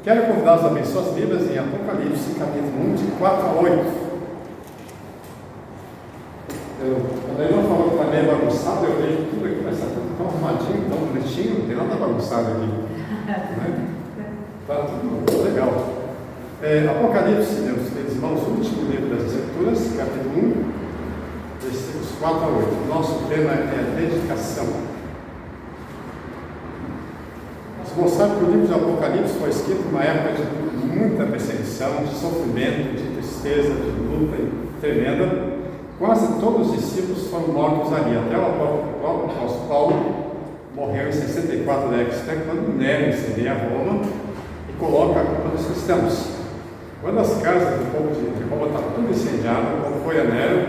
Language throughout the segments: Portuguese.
Quero convidá-los a abrir suas Bíblias em Apocalipse, capítulo 1, de 4 a 8. Quando ele não falou que está meio bagunçado, eu vejo tudo aqui, mas está tudo tão arrumadinho, tão bonitinho, não tem nada bagunçado aqui. Está tudo legal. Apocalipse, meus queridos irmãos, o último livro das Escrituras, capítulo 1, versículos 4 a 8. Nosso tema é a dedicação. Os irmãos sabem que o livro de Apocalipse foi escrito numa época de muita perseguição, de sofrimento, de tristeza, de luta tremenda. Quase todos os discípulos foram mortos ali, até o apóstolo Paulo morreu em 64 décadas, até quando Nero incendeia Roma e coloca a culpa dos cristãos. Quando as casas do povo de Roma estavam tudo incendiadas, como foi a Nero,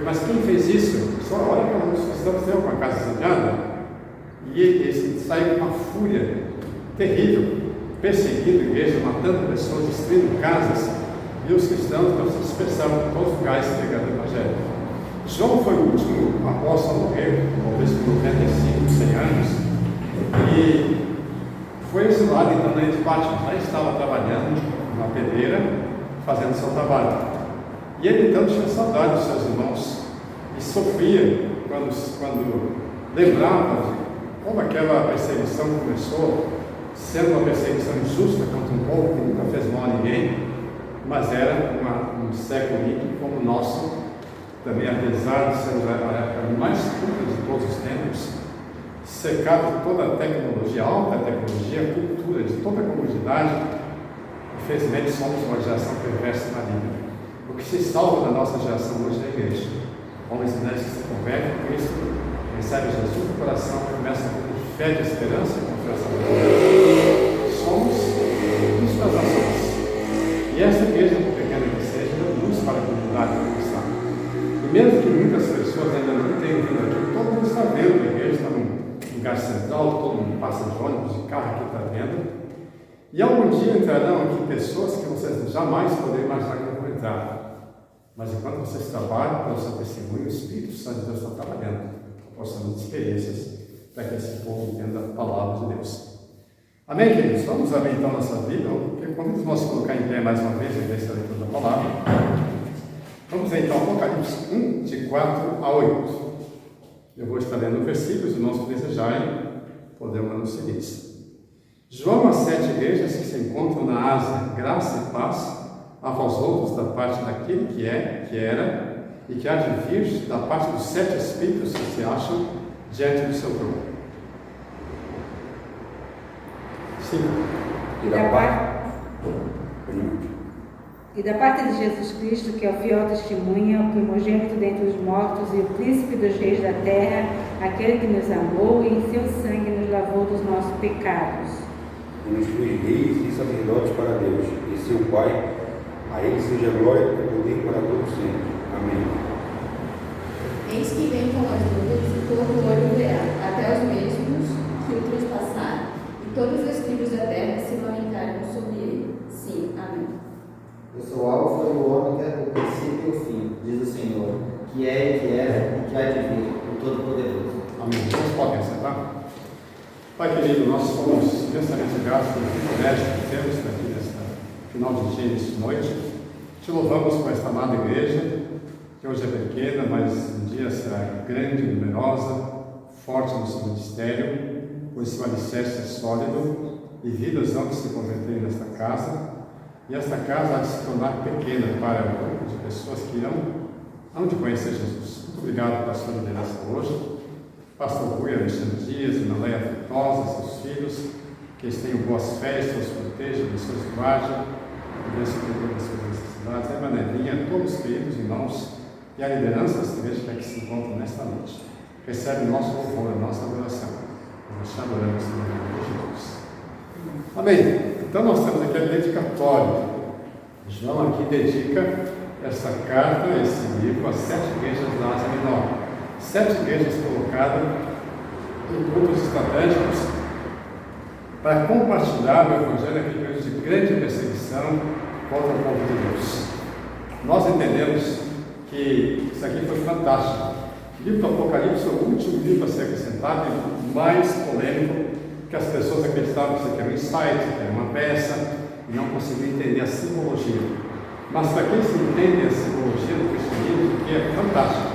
mas quem fez isso? Só olha para os cristãos têm uma casa incendiada. E ele saiu com uma fúria terrível, perseguindo igrejas, matando pessoas, destruindo casas, e os cristãos não se dispersaram por todos os lugares pregando o Evangelho. João foi o último apóstolo a morrer, talvez por 95, 100 anos, e foi exilado então na ilha de Patmos. Lá estava trabalhando na pedreira, fazendo seu trabalho. E ele então tinha saudade dos seus irmãos e sofria quando lembrava de como aquela perseguição começou, sendo uma perseguição injusta contra um povo que nunca fez mal a ninguém, mas era um século ímpio como o nosso, também apesar de ser a época mais curta de todos os tempos, cercado de toda a tecnologia, alta tecnologia, a cultura de toda a comunidade. Infelizmente somos uma geração perversa na vida. O que se salva da nossa geração hoje é a igreja. Homens e mulheres que se convertem a Cristo, recebe Jesus no coração, começa com fé de esperança e confiança no Deus. Somos luz para as nações. E essa igreja, por pequena que seja, é luz para a comunidade cristã. E mesmo que muitas pessoas ainda não tenham vindo aqui, todo mundo está vendo, a igreja está num lugar central, todo mundo passa de ônibus, de carro aqui está vendo. E algum dia entrarão aqui pessoas que vocês jamais poderiam imaginar que vão entrar. Mas enquanto vocês trabalham, pelo seu testemunho, o Espírito Santo de Deus está trabalhando, proporcionando experiências para que esse povo entenda a palavra de Deus. Amém, queridos? Vamos abrir então nossa Bíblia. Eu convido nós a colocar em pé mais uma vez a leitura da palavra. Vamos ver então Apocalipse 1, de 4 a 8. Eu vou estar lendo versículos, os irmãos que desejarem poderão ler os seguintes. João às 7 igrejas que se encontram na Ásia, graça e paz a vós outros da parte daquele que é, que era e que há de vir, da parte dos 7 Espíritos que se acham diante do seu trono. Sim. E da parte de Jesus Cristo, que é o fiel testemunha, o primogênito dentre os mortos e o príncipe dos reis da terra, aquele que nos amou e em seu sangue nos lavou dos nossos pecados. E nos fez reis e sacerdotes para Deus e seu Pai. A ele seja glória e poder para todos sempre. Amém. Eis que vem com as nuvens e todo olho verá, até os mesmos que o transpassaram, e todos os tribos da terra se lamentarão sobre ele. Sim, amém. Eu sou Alfa e o Ômega, o princípio e o fim, diz o Senhor, que é e que era e que há de vir, o Todo-Poderoso. Amém. Vocês podem sentar? Pai querido, nós somos imensamente gratos pelo privilégio que temos aqui nesta final de dia, nesta noite. Te louvamos por esta amada igreja, que hoje é pequena, mas um dia será grande, numerosa, forte no seu ministério, pois seu alicerce é sólido e vidas hão de se converter nesta casa, e esta casa há de se tornar pequena para o grupo de pessoas que hão de conhecer Jesus. Muito obrigado pela sua liderança hoje. Pastor Rui, Alexandre Dias, Ana Leia Feitosa, seus filhos, que eles tenham boas festas, os protejam, abençoe os guarde, abençoe todas as suas necessidades, a Manelinha, todos os queridos irmãos e a liderança desta igreja que se encontram nesta noite. Recebe o nosso louvor, a nossa adoração. Nós te adoramos em nome de Jesus. Amém. Então nós temos aqui a dedicatória. João aqui dedica essa carta, esse livro, às 7 igrejas da Ásia Menor. 7 igrejas colocadas em grupos estratégicos para compartilhar o Evangelho naquele período de grande perseguição contra o povo de Deus. Nós entendemos que isso aqui foi fantástico. O livro do Apocalipse é o último livro a ser acrescentado e mais polêmico, que as pessoas acreditavam que isso aqui era um insight, que era uma peça, conseguiu entender a simbologia. Mas para quem se entende a simbologia do cristianismo, que é fantástico,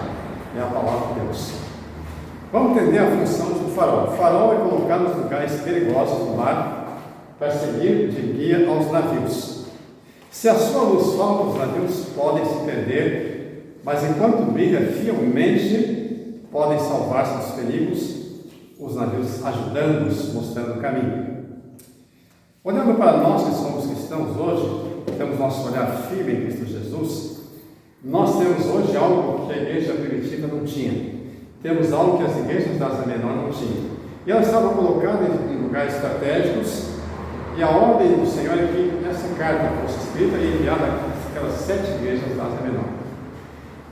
é a palavra de Deus. Vamos entender a função de um farol. O farol é colocado nos lugares perigosos do mar para servir de guia aos navios. Se a sua luz falta, os navios podem se perder, mas enquanto brilha fielmente, podem salvar-se dos perigos, os navios ajudando-nos, mostrando o caminho. Olhando para nós que somos cristãos hoje, temos nosso olhar firme em Cristo Jesus, nós temos hoje algo que a igreja primitiva não tinha. Temos algo que as igrejas da Ásia Menor não tinham. E elas estavam colocadas em lugares estratégicos, e a ordem do Senhor é que essa carta fosse escrita e enviada àquelas 7 igrejas da Ásia Menor.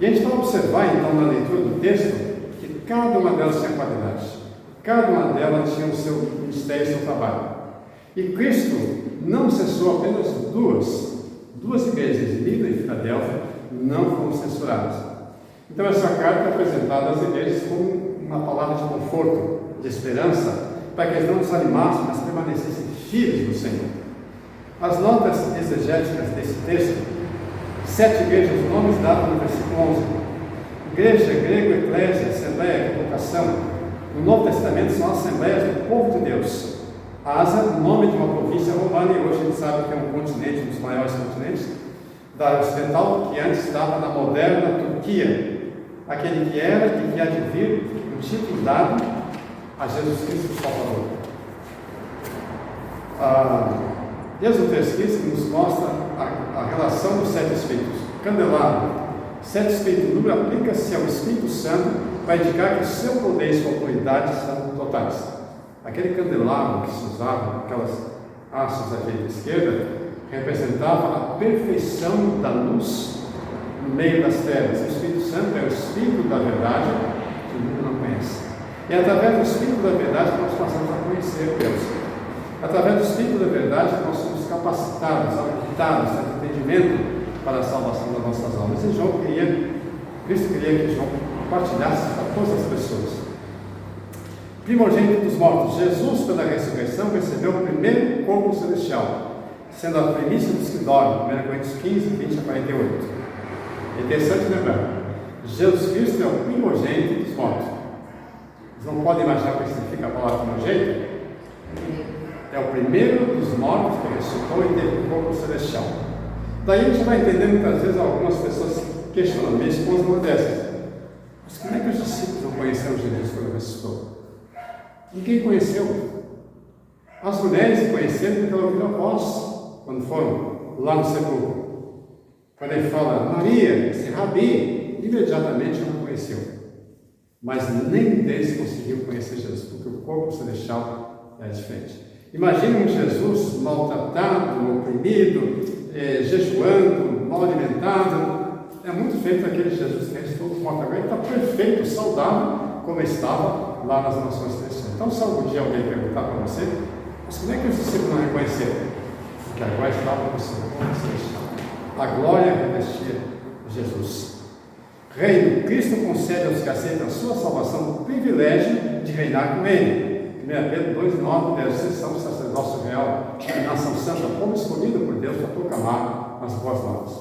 E a gente vai observar então na leitura do texto que cada uma delas tinha qualidade, cada uma delas tinha o seu ministério e o seu trabalho. E Cristo não censou apenas duas igrejas, Lida e Filadélfia, não foram censuradas. Então essa carta é apresentada às igrejas como uma palavra de conforto, de esperança, para que eles não desanimassem, mas permanecessem firmes no Senhor. As notas exegéticas desse texto, 7 igrejas, os nomes dados no versículo 11. Igreja, grego, eclésia, assembleia, convocação. No Novo Testamento são assembleias do povo de Deus. A Ásia, nome de uma província romana, e hoje a gente sabe que é um continente, um dos maiores continentes da área ocidental, que antes estava na moderna Turquia. Aquele que era e que há de vir, um título dado a Jesus Cristo Salvador. Êxodo 3,15 nos mostra a relação dos 7 Espíritos. Candelabro, 7 Espíritos, o número aplica-se ao Espírito Santo para indicar que o seu poder e sua autoridade são totais. Aquele candelabro que se usava, aquelas hastes à direita e à esquerda, representava a perfeição da luz no meio das trevas. O Espírito Santo é o Espírito da verdade que o mundo não conhece. E é através do Espírito da verdade que nós passamos a conhecer Deus. Através do Espírito da verdade que nós somos capacitados, habilitados, temos entendimento para a salvação das nossas almas. E Cristo queria que João compartilhasse para todas as pessoas. Primogênito dos mortos, Jesus, pela ressurreição, recebeu o primeiro corpo celestial, sendo a primícia dos que dormem, 1 Coríntios 15, 20 a 48. É interessante lembrar, Jesus Cristo é o primogênito dos mortos. Vocês não podem imaginar o que significa a palavra primogênito? É o primeiro dos mortos que ressuscitou e teve um corpo celestial. Daí a gente vai entender muitas vezes algumas pessoas questionando, minha esposa uma dessas. Mas como é que os discípulos não conheceram Jesus quando ressuscitou? Ninguém conheceu. As mulheres conheceram porque elas ouviram a voz quando foram lá no sepulcro. Quando ele fala, Maria, esse Rabi, imediatamente não conheceu. Mas nem deles conseguiu conhecer Jesus, porque o corpo celestial é diferente. Imagine um Jesus maltratado, oprimido, jejuando, mal alimentado. É muito diferente daquele Jesus que ressuscitou dos mortos. Agora ele está perfeito, saudável, como estava lá nas nações celestiais. Então, se algum dia alguém perguntar para você, mas como é que os discípulos não reconheceram? Porque agora estava no seu corpo celestial. A glória revestia Jesus. Reino, Cristo concede aos que aceitam a sua salvação o privilégio de reinar com Ele. 1 Pedro 2,9, deve ser são sacerdócio real, nação santa, povo escolhido por Deus para proclamar as boas novas.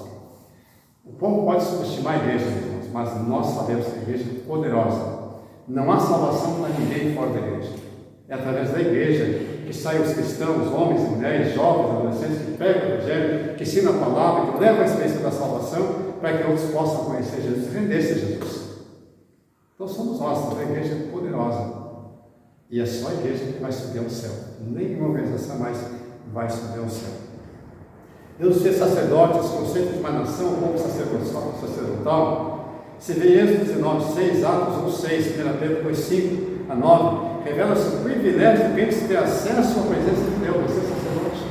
O povo pode subestimar a igreja, irmãos, mas nós sabemos que a igreja é poderosa. Não há salvação para ninguém fora da igreja. É através da igreja que saem os cristãos, homens e mulheres, jovens, adolescentes, que pregam o evangelho, que ensinam a palavra, que levam a experiência da salvação, para que outros possam conhecer Jesus e render-se a Jesus. Então somos nós, a igreja é poderosa. E é só a igreja que vai subir ao céu. Nenhuma organização mais vai subir ao céu. Deus fez sacerdotes, conceito de uma nação, como sacerdotal. Se vê Êxodo 19, 6, Atos 1, 6, 1 Pedro 2, 5 a 9, revela-se o privilégio de crentes ter acesso à presença de Deus, vai ser sacerdote.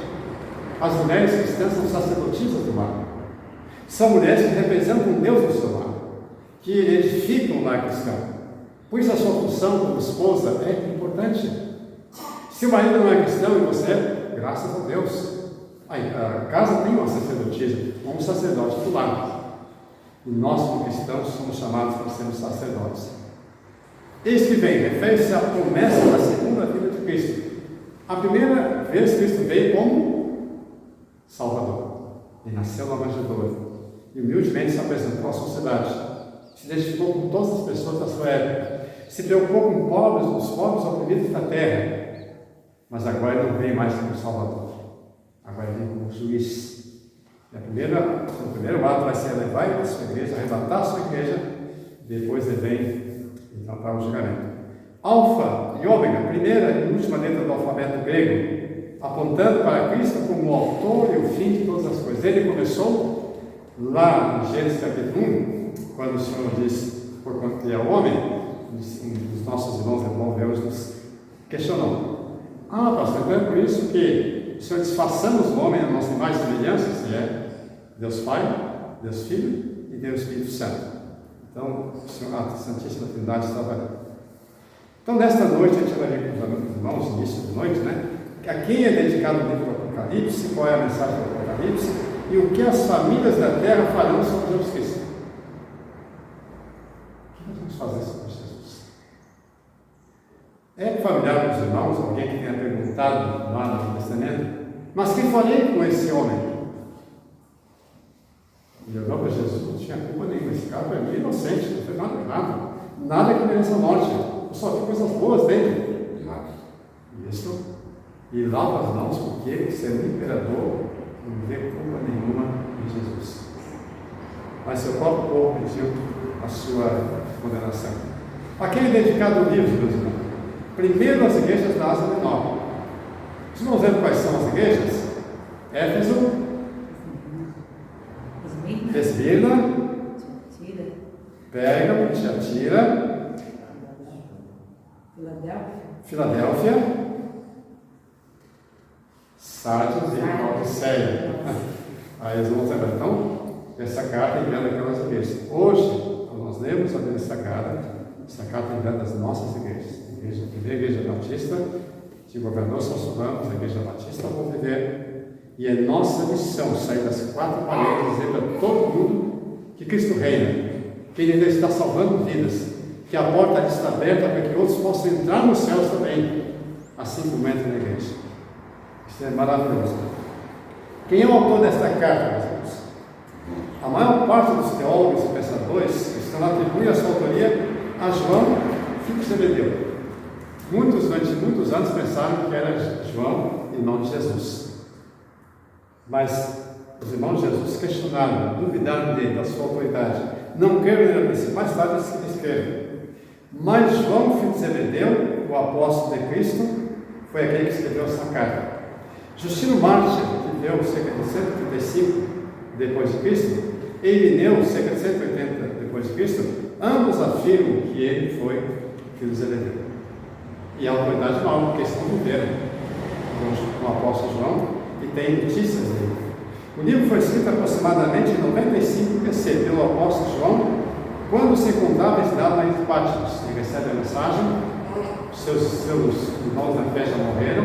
As mulheres cristãs são sacerdotisas do lar. São mulheres que representam Deus no seu lar, que edificam o lar cristão. Por isso a sua função como esposa é importante. Se o marido não é cristão e você é, graças a Deus. A casa tem uma sacerdotisa, um sacerdote do lar. E nós, como cristãos, somos chamados para sermos sacerdotes. Eis que vem, refere-se à promessa da segunda vinda de Cristo. A primeira vez Cristo veio como Salvador. nasceu na manjedoura e humildemente se apresentou à sociedade. Se identificou com todas as pessoas da sua época. Se preocupou com os pobres oprimidos da terra. Mas agora ele não vem mais como Salvador. Agora ele vem como juiz. O primeiro ato vai ser levar a sua igreja, arrebatar a sua igreja. Depois ele vem então para o julgamento. Alfa e ômega, primeira e última letra do alfabeto grego, apontando para Cristo como o autor e o fim de todas as coisas. Ele começou lá em Gênesis capítulo 1, quando o Senhor diz, por quanto que é o homem, um dos nossos irmãos deus nos questionou. Pastor, então é por isso que o Senhor diz, façamos o homem a nossa imagem e semelhança, se é Deus Pai, Deus Filho e Deus Espírito Santo. Então, a Santíssima Trindade estava ali. Então, nesta noite, a gente vai ver com os irmãos, início de noite, né? A quem é dedicado o livro do Apocalipse, qual é a mensagem do Apocalipse e o que as famílias da terra farão sobre Jesus Cristo. O que nós vamos fazer sobre Jesus? É familiar com os irmãos, alguém que tenha perguntado lá no Novo Testamento, mas quem farei com esse homem? Ele olhou para Jesus, não tinha culpa nenhuma, esse cara é meio inocente, não fez nada errado, nada que mereça a morte, só tem coisas boas dele. Isso, e lava as mãos, porque ele, sendo imperador, não vê culpa nenhuma em Jesus. Mas seu próprio povo pediu a sua condenação. A quem é dedicado o livro, meus irmãos? Primeiro as igrejas da Ásia Menor. Vocês vão ver quais são as igrejas? Éfeso, Esmirna, Pérgamo, Tiatira, Filadélfia, Sardes e Laodiceia. Aí eles vão lembrar. Então, essa carta enviada aquelas igrejas. Hoje, nós lemos a Bíblia Sagrada, essa carta enviada das nossas igrejas. A primeira igreja batista, de governador Celso Ramos, a igreja batista, vão viver. E é nossa missão sair das quatro paredes e dizer para todo mundo que Cristo reina, que Ele ainda está salvando vidas, que a porta está aberta para que outros possam entrar nos céus também, assim como entra na igreja. Isso é maravilhoso. Quem é o autor desta carta, meus irmãos? A maior parte dos teólogos e pensadores estão atribuindo a sua autoria a João, filho de Zebedeu. Muitos, durante muitos anos, pensaram que era João, irmão de Jesus. Mas os irmãos de Jesus questionaram, duvidaram dele, da sua autoridade. Não creram nele, mais tarde eles creram. Mas João, filho de Zebedeu, o apóstolo de Cristo, foi aquele que escreveu essa carta. Justino Mártir, que viveu cerca de 135 depois de Cristo, e Irineu, cerca de 180 depois de Cristo, ambos afirmam que ele foi filho de Zebedeu. E a autoridade não, porque eles não viveram com o apóstolo João, e tem notícias dele. O livro foi escrito aproximadamente em 95 BC pelo apóstolo João, quando se encontrava exilado na ilha de Patmos. Ele recebe a mensagem, seus irmãos da fé já morreram,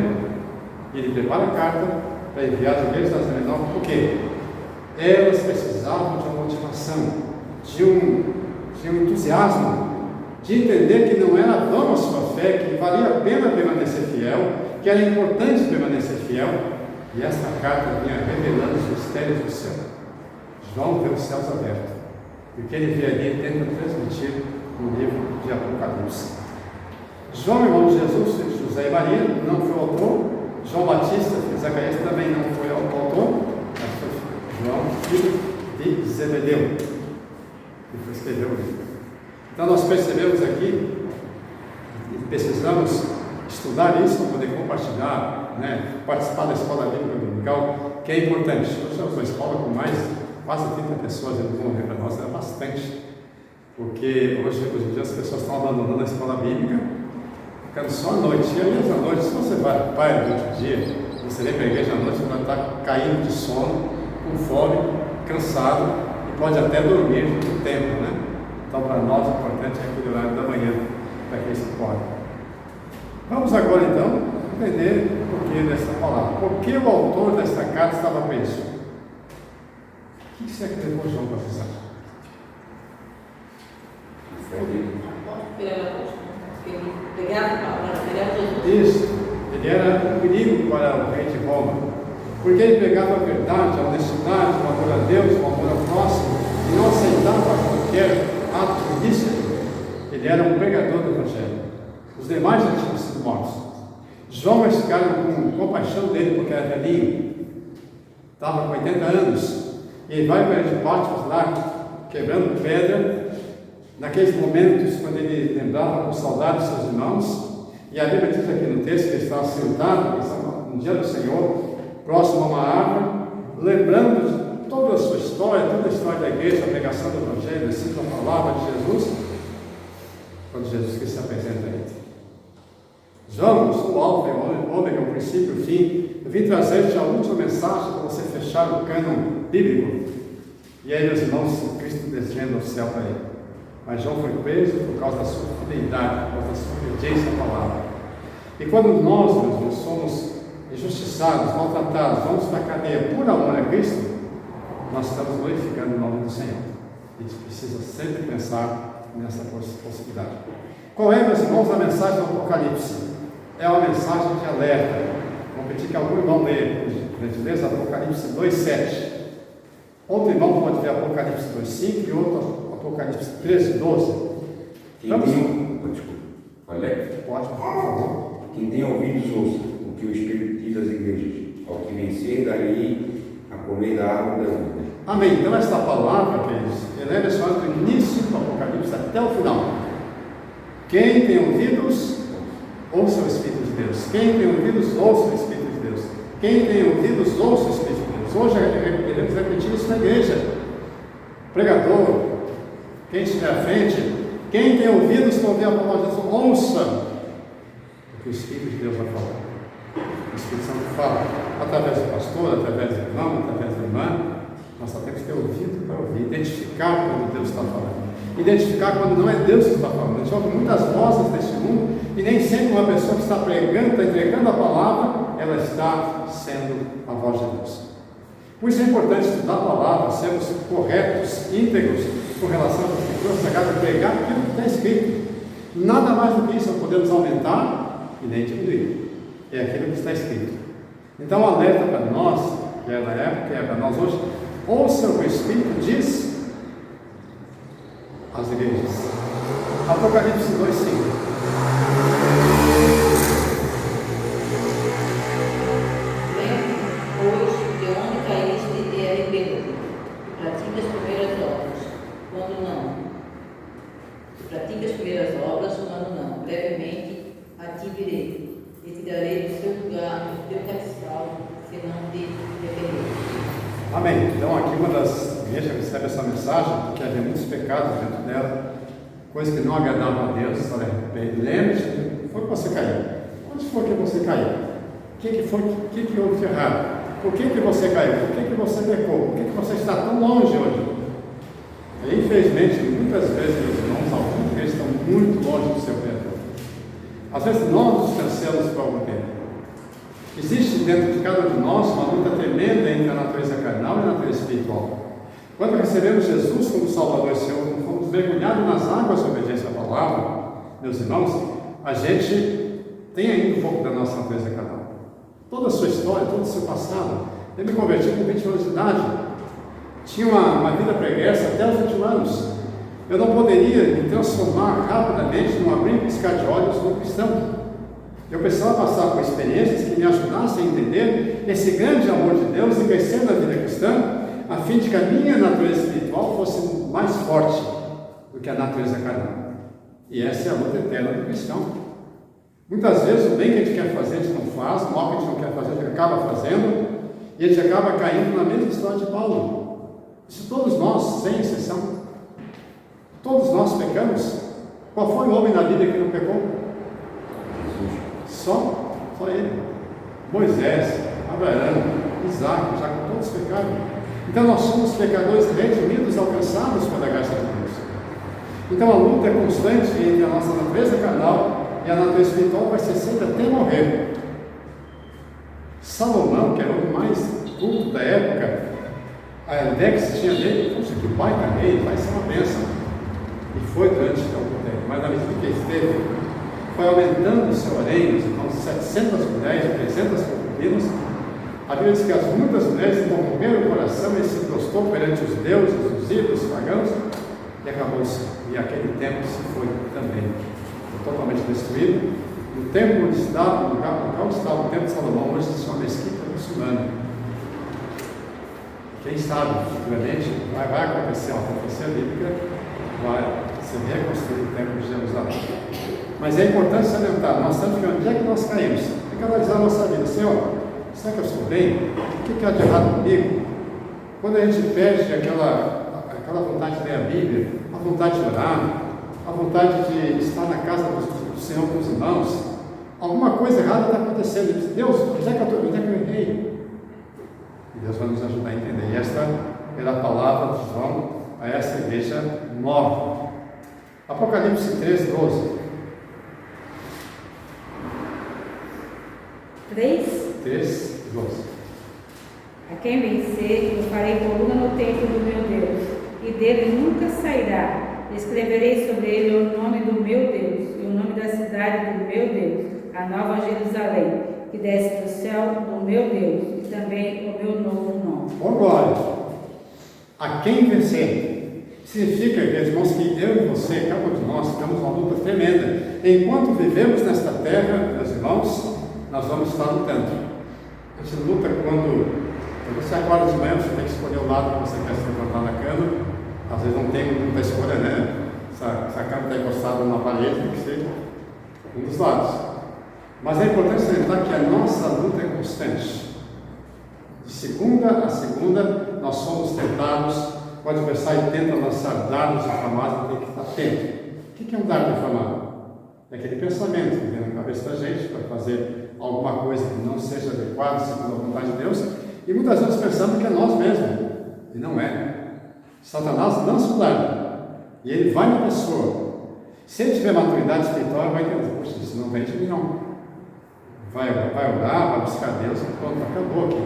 e ele prepara a carta para enviar às igrejas da Ásia Menor, porque elas precisavam de uma motivação, de um entusiasmo, de entender que não era vã a sua fé, que valia a pena permanecer fiel, que era importante permanecer fiel. E esta carta vinha revelando os mistérios do céu. João vê os céus abertos. E o que ele vê ali tenta transmitir no livro de Apocalipse. João, irmão de Jesus, filho de José e Maria, não foi o autor. João Batista, filho de Zacarias, também não foi o autor. Mas foi João, filho de Zebedeu, que escreveu o livro. Então nós percebemos aqui, e precisamos estudar isso para poder compartilhar, né, participar da escola bíblica dominical, que é importante. Nós temos uma escola com quase 30 pessoas, eles vão ver para nós, é bastante, porque hoje em dia as pessoas estão abandonando a escola bíblica, ficando só à noite. E aí à noite, se você vai durante o dia, você vem para a igreja à noite, você vai estar caindo de sono, com fome, cansado, e pode até dormir no tempo, né? Então para nós o importante é aquele horário da manhã, para que isso ocorra. Vamos agora então entender o porquê dessa palavra. Por que o autor desta carta estava preso? O que você levou João para avisar? Ele pregava a palavra, pregava Jesus. Isso, ele era um perigo para o rei de Roma. Porque ele pregava a verdade, a honestidade, o amor a Deus, o amor ao próximo, e não aceitava qualquer ato ilícito. Ele era um pregador do Evangelho. Os demais já tinham sido mortos. João vai ficar com compaixão dele, porque era velhinho, estava com 80 anos, e ele vai para ele de Patmos lá, quebrando pedra, naqueles momentos quando ele lembrava com saudade dos seus irmãos, e a Bíblia diz aqui no texto que ele estava sentado no dia do Senhor, próximo a uma árvore, lembrando de toda a sua história, toda a história da igreja, a pregação do Evangelho, cita a palavra de Jesus, quando Jesus Cristo se apresenta a ele. João, eu sou o Alfa e o Ômega, o princípio e o fim. Eu vim trazer-te a última mensagem para você fechar o cânon bíblico. E aí, meus irmãos, Cristo descendo ao céu para ele. Mas João foi preso por causa da sua fidelidade, por causa da sua obediência à palavra. E quando nós, meus irmãos, somos injustiçados, maltratados, vamos para a cadeia por amor a Cristo, nós estamos glorificando o nome do Senhor. A gente precisa sempre pensar nessa possibilidade. Qual é, meus irmãos, a mensagem do Apocalipse? É uma mensagem de alerta. Vou pedir que algum irmão leia, por gentileza, Apocalipse 2,7. Outro irmão pode ver Apocalipse 2,5 e outro Apocalipse 13,12. Pode, por favor. Quem tem ouvidos, ouça o que o Espírito diz às igrejas. Ao que vencer, darei a comer da árvore da vida. Amém. Então, esta palavra, queridos, eleva a história do início do Apocalipse até o final. Quem tem ouvidos, ouça o Espírito de Deus. Quem tem ouvidos, ouça o Espírito de Deus. Quem tem ouvidos, ouça o Espírito de Deus. Hoje queremos repetir isso na igreja. Pregador, quem estiver à frente, quem tem ouvidos para ouvir a palavra de Deus, ouça o que o Espírito de Deus vai falar. O Espírito Santo fala através do pastor, através do irmão, através da irmã. Nós só temos que ter ouvido para ouvir, identificar quando Deus está falando. Identificar quando não é Deus que está falando. A gente ouve muitas vozes deste mundo e nem sempre uma pessoa que está pregando, está entregando a palavra, ela está sendo a voz de Deus. Por isso é importante estudar a palavra, sermos corretos, íntegros com relação às Escrituras Sagradas, pregar aquilo que está escrito. Nada mais do que isso, não podemos aumentar e nem diminuir. É aquilo que está escrito. Então, o alerta para nós, que é da época, que é para nós hoje, ouça o que o Espírito diz às igrejas. Apocalipse 2,5. Lembra, pois, de onde caíste e arrependa-te, e pratica as primeiras obras, quando não. E pratica as primeiras obras, quando não. Brevemente a ti virei, e te darei do seu lugar, do teu castigo, se não te arrepender. Amém. Então, aqui uma das igrejas que recebe essa mensagem, porque havia muitos pecados dentro dela, coisas que não agradavam a Deus. Olha, lembre-se, foi que você caiu. Onde foi que você caiu? O que houve de errado? Por que você caiu? Por que você pecou? Por que você está tão longe hoje? E, infelizmente, muitas vezes, meus irmãos, alguns deles estão muito longe do seu Criador. Às vezes, nós nos cansamos por algum tempo. Existe dentro de cada um de nós uma luta tremenda entre a natureza carnal e a natureza espiritual. Quando recebemos Jesus como Salvador e Senhor, quando fomos mergulhados nas águas da obediência à palavra, meus irmãos, a gente tem ainda um pouco da nossa natureza carnal. Toda a sua história, todo o seu passado. Eu me converti com 20 anos de idade. Tinha uma vida pregressa até os 21 anos. Eu não poderia me transformar rapidamente num abrir e piscar de olhos no cristão. Eu precisava passar por experiências que me ajudassem a entender esse grande amor de Deus e crescer na vida cristã, a fim de que a minha natureza espiritual fosse mais forte do que a natureza carnal. E essa é a luta eterna do cristão. Muitas vezes o bem que a gente quer fazer a gente não faz, o mal que a gente não quer fazer a gente acaba fazendo, e a gente acaba caindo na mesma história de Paulo. Isso todos nós, sem exceção. Todos nós pecamos. Qual foi o homem na Bíblia que não pecou? Só ele. Moisés, Abraão, Isaac, já que todos pecaram. Então nós somos pecadores redimidos, alcançados pela graça de Deus. Então a luta é constante entre a nossa natureza carnal e a natureza espiritual, vai ser sempre até morrer. Salomão, que era o homem mais culto da época, a ideia que se tinha dele, poxa, que baita rei, vai ser uma bênção. E foi durante algum tempo, mas na medida que ele esteve, foi aumentando o seu harém, os irmãos, 700 mulheres, 300 concubinas, A Bíblia diz que muitas mulheres corromperam o coração e se prostrou perante os deuses, os ídolos pagãos, e acabou-se. E aquele templo se foi também. Foi totalmente destruído. E o templo onde estava, no local onde estava o templo de Salomão, hoje se chama mesquita muçulmana. Quem sabe, futuramente, vai acontecer uma profecia bíblica, vai ser reconstruído o templo de Jerusalém. Mas é importante salientar, nós sabemos que onde é que nós caímos? Tem que analisar a nossa vida. Senhor, será que eu estou bem? O que há de errado comigo? Quando a gente perde aquela vontade de ler a Bíblia, a vontade de orar, a vontade de estar na casa do Senhor com os irmãos, alguma coisa errada está acontecendo. Diz, Deus, onde é que eu errei? E Deus vai nos ajudar a entender. E esta era a palavra de João a essa igreja nova. Apocalipse 3, 12. 3, 12. A quem vencer, eu farei coluna no templo do meu Deus, e dele nunca sairá. Escreverei sobre ele o nome do meu Deus, e o nome da cidade do meu Deus, a nova Jerusalém, que desce do céu do meu Deus, e também o meu novo nome. Glória! A quem vencer significa, irmãos, que eu e você, cada um de nós, temos uma luta tremenda. Enquanto vivemos nesta terra, meus irmãos, nós vamos estar lutando. A gente luta quando você acorda de manhã, você tem que escolher o lado que você quer se levantar na cama. Às vezes não tem muita escolha, né? Se a cama está encostada na parede, tem que ser um dos lados. Mas é importante lembrar que a nossa luta é constante. De segunda a segunda, nós somos tentados. O adversário tenta lançar dardos inflamados, tem que estar atento. O que é um dardo inflamado? É aquele pensamento que vem na cabeça da gente para fazer alguma coisa que não seja adequada, segundo a vontade de Deus, e muitas vezes pensamos que é nós mesmos, e não é. Satanás lança o dardo, e ele vai na pessoa. Se ele tiver maturidade espiritual, vai entender, poxa, isso não vem de mim não. Vai orar, vai buscar Deus, e pronto, acabou aqui.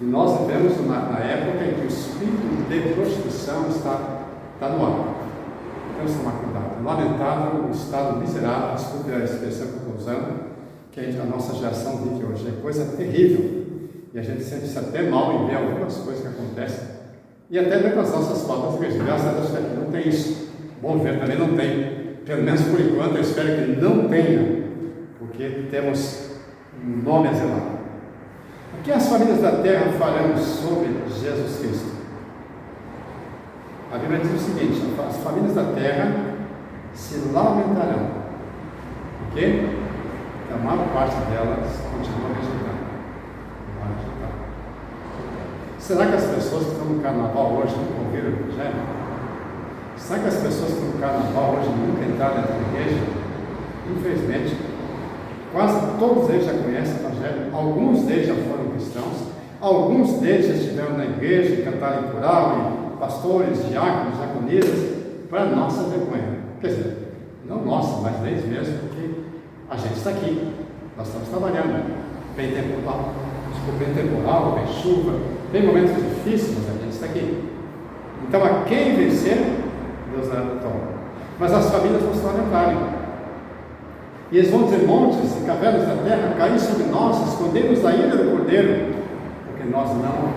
E nós vivemos na época em que o espírito de prostituição está no ar. Temos que tomar cuidado. É lamentável o estado miserável, desculpe a expressão que eu estou usando, que a nossa geração vive hoje. É coisa terrível. E a gente sente-se até mal em ver algumas coisas que acontecem. E até dentro das nossas pautas igrejas. Graças a Deus que aqui não tem isso. Bom ver também não tem. Pelo menos por enquanto eu espero que não tenha. Porque temos um nome a zelar. O que as famílias da terra farão sobre Jesus Cristo? A Bíblia diz o seguinte: as famílias da terra se lamentarão. Por quê? Porque a maior parte delas continua rejeitando. Será que as pessoas que estão no carnaval hoje nunca ouviram o Evangelho? Será que as pessoas que estão no carnaval hoje nunca entraram na igreja? Infelizmente, quase todos eles já conhecem o Evangelho. Alguns deles já foram cristãos. Alguns deles já estiveram na igreja, cantaram em coral, e pastores, diáconos, diaconisas, para nossa vergonha. Quer dizer, não nossa, mas deles mesmo, porque a gente está aqui, nós estamos trabalhando. Vem temporal, vem chuva, vem momentos difíceis, mas a gente está aqui. Então, a quem vencer, Deus toma. Mas as famílias vão se lamentarem. E eles vão dizer: montes e cavernas da terra cair sobre nós, esconder-nos da ira do Cordeiro, porque nós não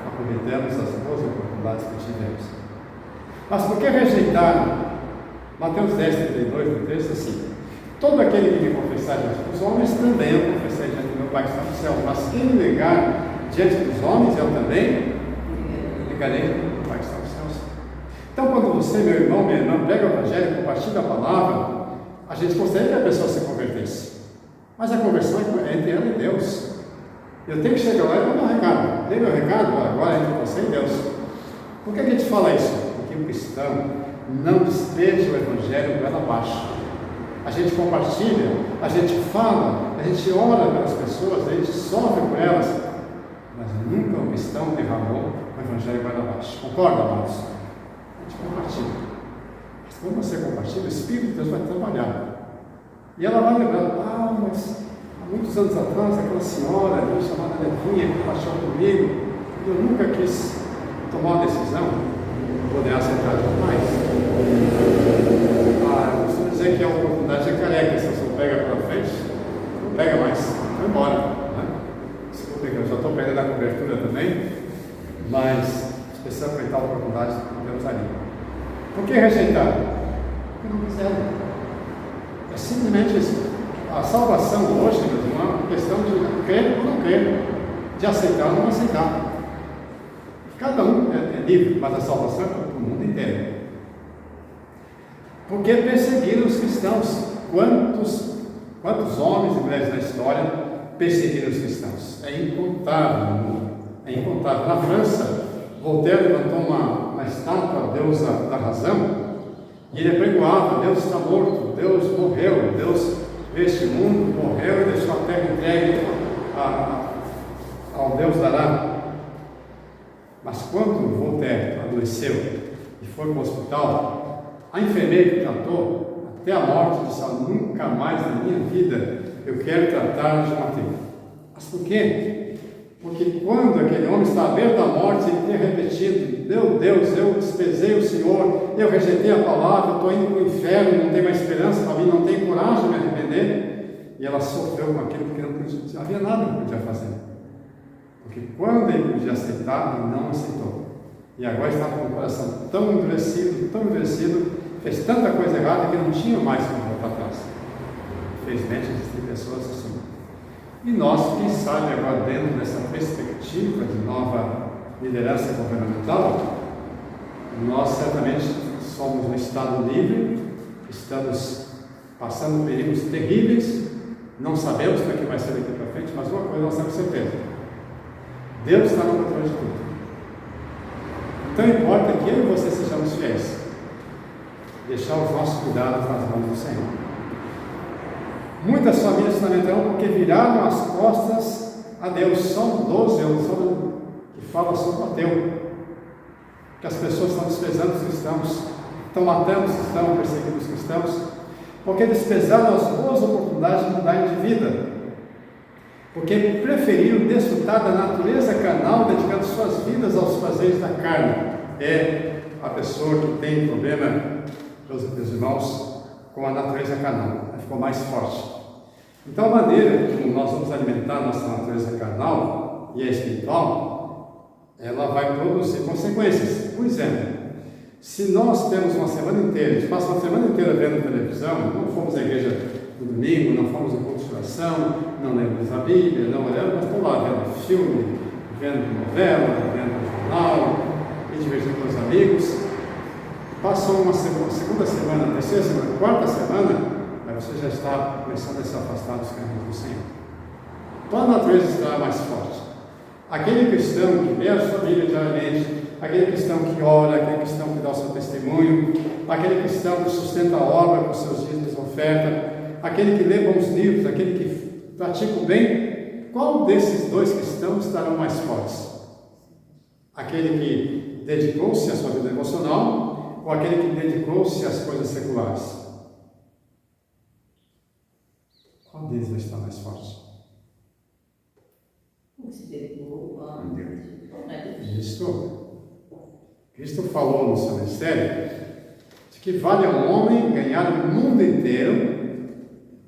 aproveitamos as boas oportunidades que tivemos. Mas por que rejeitaram? Mateus 10, 32, 33 diz assim: todo aquele que me confessar diante dos homens, também eu confessei diante do meu Pai que está no céu. Mas quem me negar diante dos homens, eu também negarei do Pai que está nos céus. Então, quando você, meu irmão, minha irmã, pega o Evangelho, compartilha a palavra, a gente gostaria que a pessoa se convertesse. Mas a conversão é entre ela e Deus. Eu tenho que chegar lá e dar meu recado. Dei meu recado agora entre você e Deus. Por que a gente fala isso? Porque o cristão não despeja o Evangelho goela abaixo. A gente compartilha, a gente fala, a gente ora pelas pessoas, a gente sofre por elas, mas nunca um cristão derramou o Evangelho goela abaixo. Concorda, amados? A gente compartilha. Mas quando você compartilha, o Espírito de Deus vai trabalhar. E ela vai lembrar: mas há muitos anos atrás, aquela senhora ali chamada Levinha que compartilhou comigo, e eu nunca quis tomar uma decisão, poder aceitar jamais. Eu costumo dizer que a oportunidade é careca. Se você pega para frente, não pega mais, vai embora. Né? Se for da cobertura também, mas precisamos aproveitar a oportunidade que temos ali. Por que rejeitaram? Porque não quiseram. É simplesmente isso. A salvação hoje, meus irmãos, é uma questão de crer ou não crer, de aceitar ou não aceitar. Cada um é livre, mas a salvação é para o mundo inteiro. Porque perseguiram os cristãos. Quantos homens e mulheres na história perseguiram os cristãos? É incontável no mundo. É incontável. Na França, Voltaire levantou uma estátua à deusa da razão e ele apregoava: Deus está morto, Deus morreu, Deus veio este mundo, morreu e deixou a terra entregue ao Deus dará. Mas quando Voltaire adoeceu e foi para o hospital, a enfermeira que tratou até a morte disse: nunca mais na minha vida eu quero tratar de um ateu. Mas por quê? Porque quando aquele homem está à beira da morte, ele tinha repetido: meu Deus, eu desprezei o Senhor, eu rejeitei a palavra, estou indo para o inferno, não tenho mais esperança para mim, não tenho coragem de me arrepender. E ela sofreu com aquilo porque não havia nada que podia fazer. Porque quando ele podia aceitar, ele não aceitou. E agora estava com o coração tão endurecido, fez tanta coisa errada que não tinha mais como voltar atrás. Infelizmente, existem pessoas assim. E nós, quem sabe agora, dentro dessa perspectiva de nova liderança governamental, nós certamente somos um Estado livre, estamos passando perigos terríveis, não sabemos o que vai ser daqui para frente, mas uma coisa nós temos certeza: Deus está no controle de tudo. Então importa que eu e você sejamos fiéis, deixar os nossos cuidados nas mãos do Senhor. Muitas famílias se lamentarão porque viraram as costas a Deus. São 12 anos que fala sobre o ateu, que as pessoas estão desprezando os cristãos, estão matando os cristãos, perseguindo os cristãos, porque desprezaram as boas oportunidades de mudarem de vida, porque preferiram desfrutar da natureza carnal, dedicando suas vidas aos prazeres da carne. É a pessoa que tem problema, meus irmãos, com a natureza carnal, ela ficou mais forte. Então, a maneira como nós vamos alimentar a nossa natureza carnal e a espiritual, ela vai produzir consequências. Por exemplo, se nós temos uma semana inteira, a gente passa uma semana inteira vendo televisão, não fomos à igreja no domingo, não fomos ao culto de oração, não lemos a Bíblia, não olhamos, mas estamos lá vendo filme, vendo novela, vendo jornal, e divertindo com os amigos. Passou uma segunda semana, terceira semana, quarta semana, aí você já está começando a se afastar dos caminhos do Senhor. Então a natureza estará mais forte. Aquele cristão que lê a sua Bíblia diariamente, aquele cristão que ora, aquele cristão que dá o seu testemunho, aquele cristão que sustenta a obra com seus dízimos de oferta, aquele que lê bons livros, aquele que pratica o bem, qual desses dois cristãos estarão mais fortes? Aquele que dedicou-se à sua vida devocional ou aquele que dedicou-se às coisas seculares? Qual deles vai estar mais forte? O que se dedicou a Cristo falou no seu ministério de que vale a um homem ganhar o mundo inteiro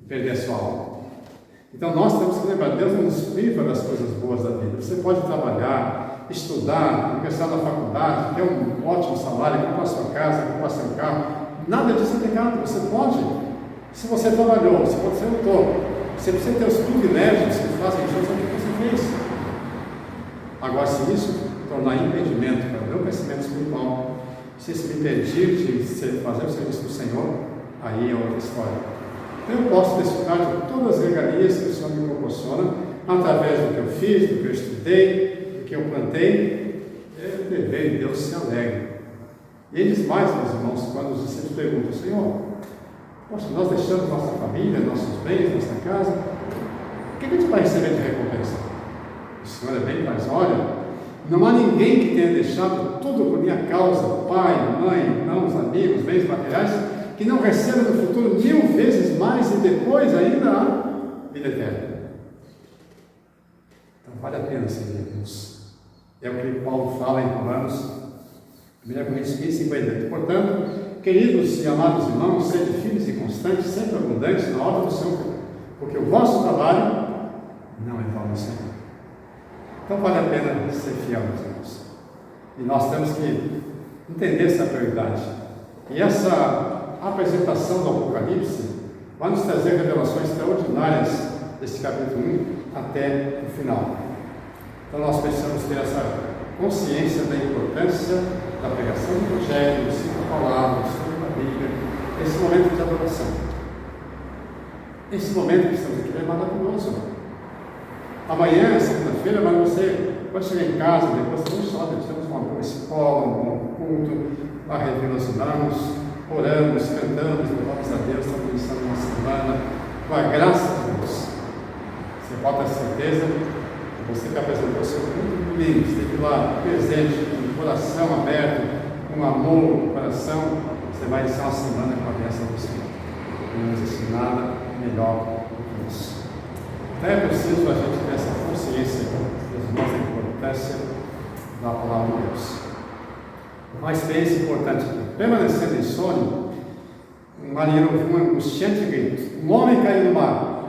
e perder a sua alma. Então nós temos que lembrar: Deus não nos priva das coisas boas da vida. Você pode trabalhar, estudar, ingressar na faculdade, ter um ótimo salário, comprar sua casa, comprar seu carro. Nada disso é pecado. Você pode. Se você trabalhou, se você lutou, você precisa ter os privilégios que fazem jus ao que você fez. Agora, se isso tornar impedimento para o meu crescimento espiritual, se isso me impedir de fazer o serviço do Senhor, aí é outra história. Então, eu posso desfrutar de todas as regalias que o Senhor me proporciona, através do que eu fiz, do que eu estudei, do que eu plantei. É o dever de Deus se alegre. E eles mais, meus irmãos, quando os discípulos perguntam: Senhor, poxa, nós deixamos nossa família, nossos bens, nossa casa, o que a gente vai receber de recompensa? O Senhor é bem mais: olha, não há ninguém que tenha deixado tudo por minha causa, pai, mãe, irmãos, amigos, bens materiais, que não receba no futuro 1000 vezes mais e depois ainda a vida eterna. Então vale a pena servir a Deus. É o que Paulo fala em Romanos, 1 Coríntios 15:50. Portanto, queridos e amados irmãos, sede firmes e constantes, sempre abundantes na obra do Senhor, porque o vosso trabalho não é vão no Senhor. Então vale a pena ser fiel, meus irmãos. E nós temos que entender essa prioridade. E essa apresentação do Apocalipse vai nos trazer revelações extraordinárias desse capítulo 1 até o final. Então nós precisamos ter essa consciência da importância da pregação do Evangelho, do ciclo da palavra, do estudo da Bíblia, esse momento de adoração. Esse momento que estamos aqui é maravilhoso. Amanhã, segunda-feira, você vai chegar em casa, depois temos uma boa escola, um bom culto, lá nos irmãos, oramos, cantamos, louvamos a Deus, estamos iniciando uma semana, com a graça de Deus. Você pode ter certeza que você que apresentou o seu culto domingo, esteve lá presente, com o coração aberto, com amor no coração, você vai iniciar uma semana com a graça do Senhor. Não existe nada melhor do que isso. Então é preciso a gente ter essa consciência da importância da palavra de Deus. Uma experiência importante aqui. Permanecendo em sono, um marinheiro ouviu um angustiante grito: um homem caiu no mar.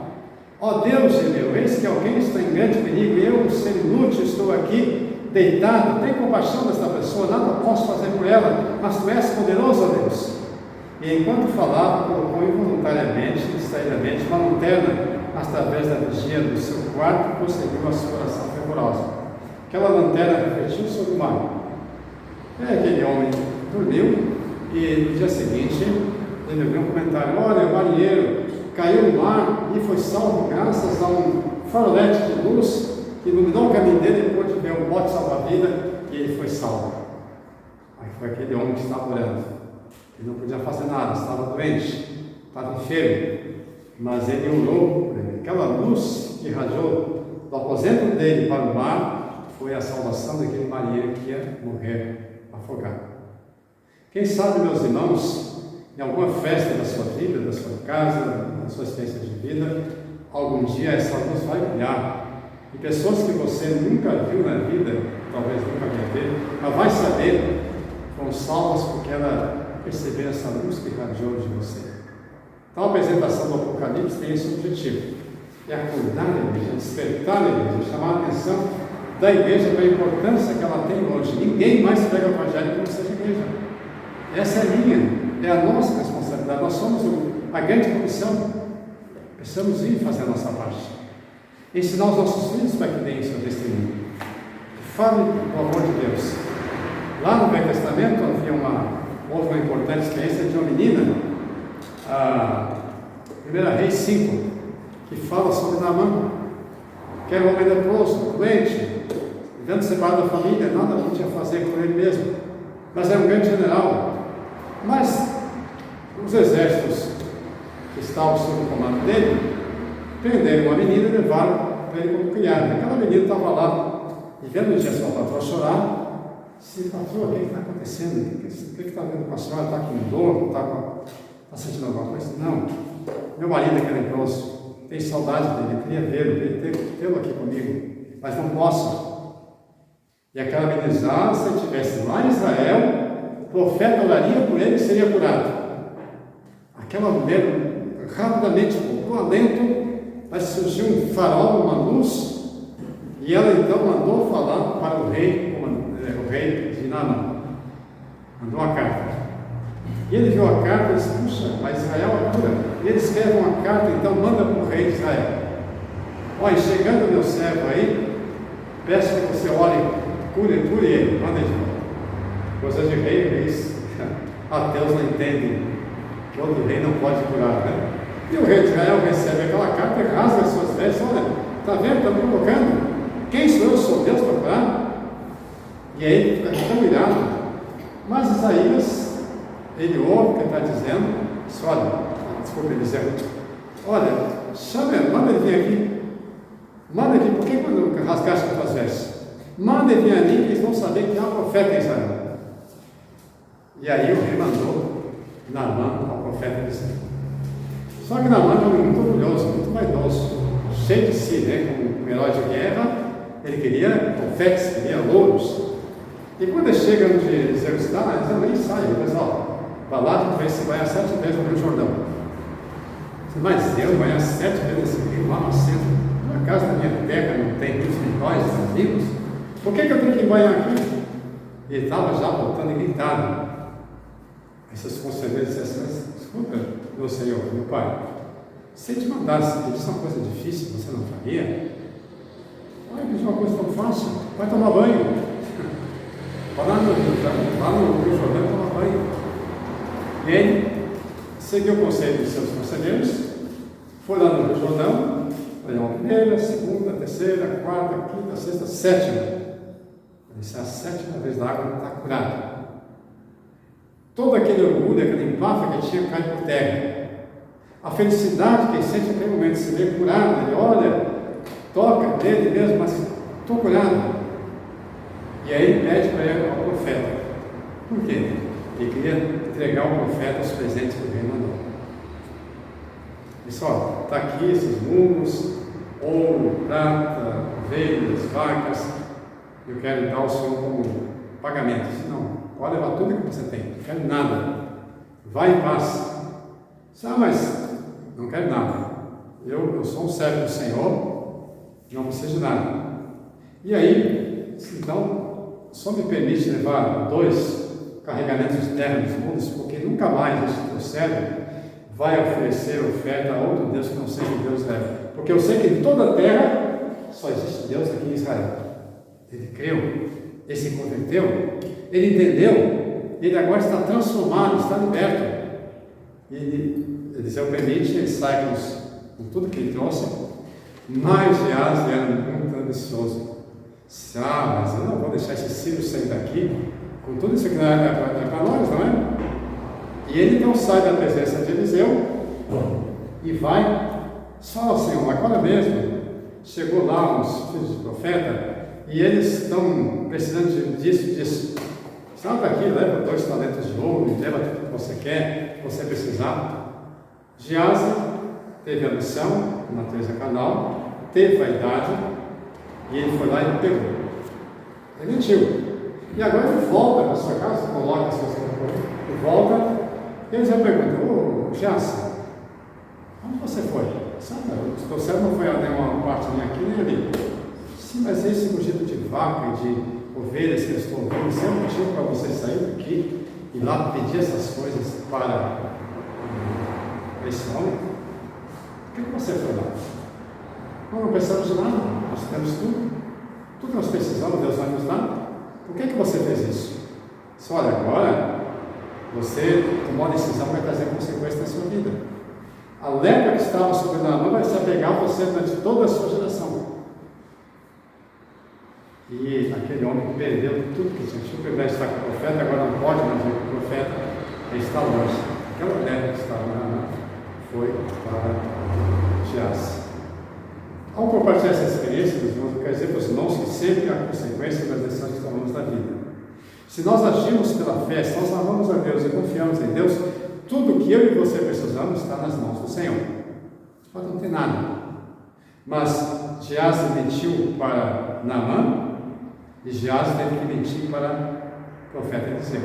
Ó Deus, gemeu, eis que alguém está em grande perigo, e eu, ser inútil, estou aqui deitado. Tem compaixão desta pessoa, nada posso fazer por ela, mas tu és poderoso, ó Deus. E enquanto falava, colocou involuntariamente, distraidamente, uma lanterna através da vigia do seu quarto e prosseguiu a sua oração fervorosa. Aquela lanterna refletiu sobre o mar. Aquele homem dormiu e no dia seguinte ele ouviu um comentário: olha, o marinheiro caiu no mar e foi salvo graças a um farolete de luz que iluminou o caminho dele e pôde ver um bote salva-vida e ele foi salvo. Aí foi aquele homem que estava orando. Ele não podia fazer nada, estava doente, estava enfermo, mas ele orou por ele. Aquela luz que irradiou do aposento dele para o mar foi a salvação daquele marinheiro que ia morrer afogado. Quem sabe, meus irmãos, em alguma festa da sua vida, da sua casa, da sua experiência de vida, algum dia essa luz vai brilhar. E pessoas que você nunca viu na vida, talvez nunca vai ver, mas vai saber, foram salvas porque ela perceber essa luz que irradiou de você. Então a apresentação do Apocalipse tem esse objetivo: é acordar a igreja, despertar a igreja, chamar a atenção da igreja para a importância que ela tem hoje. Ninguém mais prega o Evangelho que não seja igreja. Essa é a minha, é a nossa responsabilidade. Nós somos a grande comissão. Precisamos ir fazer a nossa parte. Ensinar os nossos filhos para que deem o seu testemunho. Fale do amor de Deus. Lá no Velho Testamento houve uma importante experiência de uma menina, a 1 Reis 5, que fala sobre Naamã, que era um homem leproso, doente, vivendo separado da família, nada podia fazer por ele mesmo, mas era um grande general. Mas os exércitos que estavam sob o comando dele prenderam uma menina e levaram para ele como criado. Aquela menina estava lá, e vendo o dia sua patroa chorar, se patroa, o que está acontecendo? O que está vendo com a senhora? Está com dor? Está sentindo alguma coisa? Não. Meu marido é que é leproso, tenho saudade dele, queria vê-lo, queria tê-lo aqui comigo, mas não posso. E aquela menina diz: ah, se ele estivesse lá em Israel, o profeta oraria por ele e seria curado. Aquela mulher rapidamente voltou alento, mas surgiu um farol, uma luz, e ela então mandou falar para o rei de Naamã. Mandou a carta. E ele viu a carta e disse: puxa, mas Israel é cura. E ele escreve uma carta, então manda para o rei de Israel: olha, chegando o meu servo aí, peço que você ore, cure ele, manda ele de volta. Coisa de reis ateus não entendem que outro rei não pode curar, né? E o rei de Israel recebe aquela carta e rasga as suas vestes: olha, está vendo, está me provocando? Quem sou eu? Sou Deus para curar? E aí ele fica tão irado. Mas Isaías, ele ouve o que está dizendo, diz: olha, desculpa ele dizer, olha, manda ele vir aqui. Manda ele vir, por que quando rasgaste as tuas vestes? Manda ele vir ali, que eles vão saber que há um profeta em Israel. E aí o rei mandou Naamã ao profeta de Israel. Só que Naamã era muito orgulhoso, muito vaidoso, cheio de si, né? Como um herói de guerra, ele queria confetes, queria louros. E quando ele chega onde Eliseu está, Eliseu nem sai. Ele diz: ó, vai lá, tu se banhar 7 vezes no Rio Jordão. Mas eu banhar 7 vezes nesse rio, lá no centro? acaso na minha terra não tem muitos rituais vivos? Por que eu tenho que banhar aqui? E ele estava já voltando irritado. Aí seus conselheiros disseram assim: escuta, meu senhor, meu pai, se ele te mandasse pedir uma coisa difícil, você não faria? Olha, pedir uma coisa tão fácil, vai tomar banho. Vai lá no Rio Jordão tomar banho. E ele seguiu o conselho dos seus conselheiros, foi lá no Rio Jordão, banhou a primeira, segunda, terceira, quarta, quinta, sexta, sétima. Ele disse: a sétima vez da água está curada. Todo aquele orgulho, aquela empáfia que tinha caído por terra. A felicidade que ele sente naquele momento, se vê curado, ele olha, toca dele mesmo, mas estou curado. E aí ele pede para ele ao profeta. Por quê? Ele queria entregar ao profeta os presentes que o rei mandou. Ele disse: ó, está aqui esses mundos, ouro, prata, ovelhas, vacas, eu quero dar ao Senhor como pagamento. Ele disse: não, pode levar tudo que você tem, não quero nada, vai em paz. Ah, mas não quero nada, eu sou um servo do Senhor, não preciso de nada. E aí, então, só me permite levar 2 carregamentos de terra nos mundos, porque nunca mais esse teu servo vai oferecer oferta a outro Deus que não seja o Deus dela. Porque eu sei que em toda a terra só existe Deus aqui em Israel. Ele creu, ele se converteu, ele entendeu, ele agora está transformado, está liberto. E Eliseu permite, ele sai com tudo que ele trouxe, mas Geazi era muito ambicioso. Mas eu não vou deixar esse Sírio sair daqui, com tudo isso que não é para nós, não é? E ele então sai da presença de Eliseu e vai, só Senhor, agora mesmo, chegou lá uns filhos de profeta, e eles estão precisando disso. Sai daqui, leva 2 talentos de ouro, leva tudo que você quer, que você precisar. Geazi teve ambição, natureza carnal, teve vaidade, e ele foi lá e pegou. Ele mentiu. E agora ele volta para sua casa, coloca as suas coisas, e volta, e eles já perguntam: ô Geazi, onde você foi? Sabe, o teu servo não foi a nenhuma parte nem aqui nem ali. Sim, mas esse rugido de vaca e de ovelhas que eu estou ouvindo, isso é um motivo para você sair daqui e lá pedir essas coisas para esse homem? Por que você foi lá? Não precisamos de nada, nós temos tudo. Tudo que nós precisamos, Deus vai nos dar. Por que você fez isso? Só olha, agora você tomou a decisão que vai trazer consequências na sua vida. A lepra que estava sobre Naamã vai se apegar a você durante toda a sua geração. E aquele homem perdeu tudo que tinha. Tinha o privilégio de estar com o profeta, agora não pode mais ver com o profeta, ele está longe. Aquela lepra que estava na foi para Geazi. Ao compartilhar essa experiência, meus irmãos, eu quero dizer para os irmãos que sempre há consequências das decisões que tomamos na vida. Se nós agimos pela fé, se nós amamos a Deus e confiamos em Deus, tudo que eu e você precisamos está nas mãos do Senhor. Pode não ter nada. Mas Geazi mentiu para Naamã, e Geazi teve que mentir para o profeta Eliseu.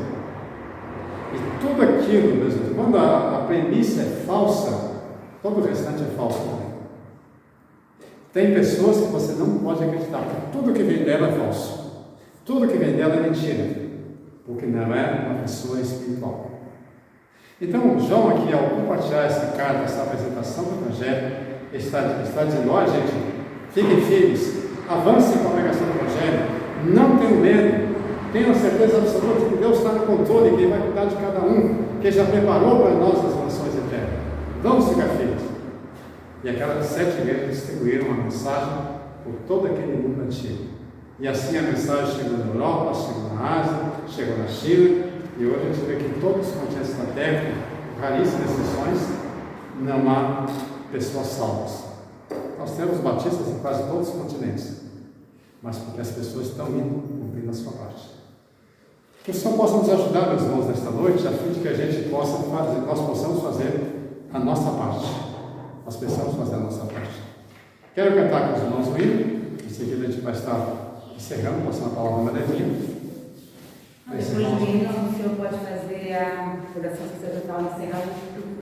E tudo aquilo, meus irmãos, quando a premissa é falsa, todo o restante é falso também. Tem pessoas que você não pode acreditar, porque tudo que vem dela é falso. Tudo que vem dela é mentira, porque não é uma pessoa espiritual. Então, João aqui, ao compartilhar essa carta, essa apresentação do Evangelho, está dizendo: ó, gente, fiquem firmes, avancem com a pregação do Evangelho, não tenham medo, tenham certeza absoluta que Deus está no controle, que Ele vai cuidar de cada um, que Ele já preparou para nós as nações eternas. Vamos ficar firmes. E aquelas 7 igrejas distribuíram a mensagem por todo aquele mundo antigo. E assim a mensagem chegou na Europa, chegou na Ásia, chegou na China, e hoje a gente vê que todos os continentes da Terra, raríssimas exceções, não há pessoas salvas. Nós temos batistas em quase todos os continentes, mas porque as pessoas estão indo cumprindo a sua parte. Que o Senhor possa nos ajudar, meus irmãos, nesta noite, a fim de que a gente possa fazer, nós possamos fazer a nossa parte. Nós precisamos fazer a nossa parte. Quero cantar com os irmãos o hino, em seguida a gente vai estar encerrando, passando a palavra na Levinha. Depois do hino, o senhor pode fazer a oração sacerdotal encerrando.